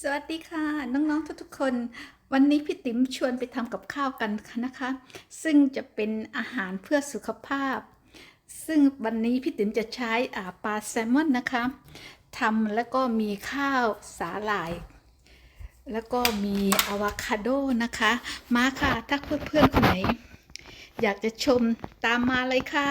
สวัสดีค่ะน้องๆทุกๆคนวันนี้พี่ติ๋มชวนไปทำกับข้าวกันนะคะซึ่งจะเป็นอาหารเพื่อสุขภาพซึ่งวันนี้พี่ติ๋มจะใช้ปลาแซลมอนนะคะทำแล้วก็มีข้าวสาหร่ายแล้วก็มีอะโวคาโดนะคะมาค่ะถ้าเพื่อนๆคนไหนอยากจะชมตามมาเลยค่ะ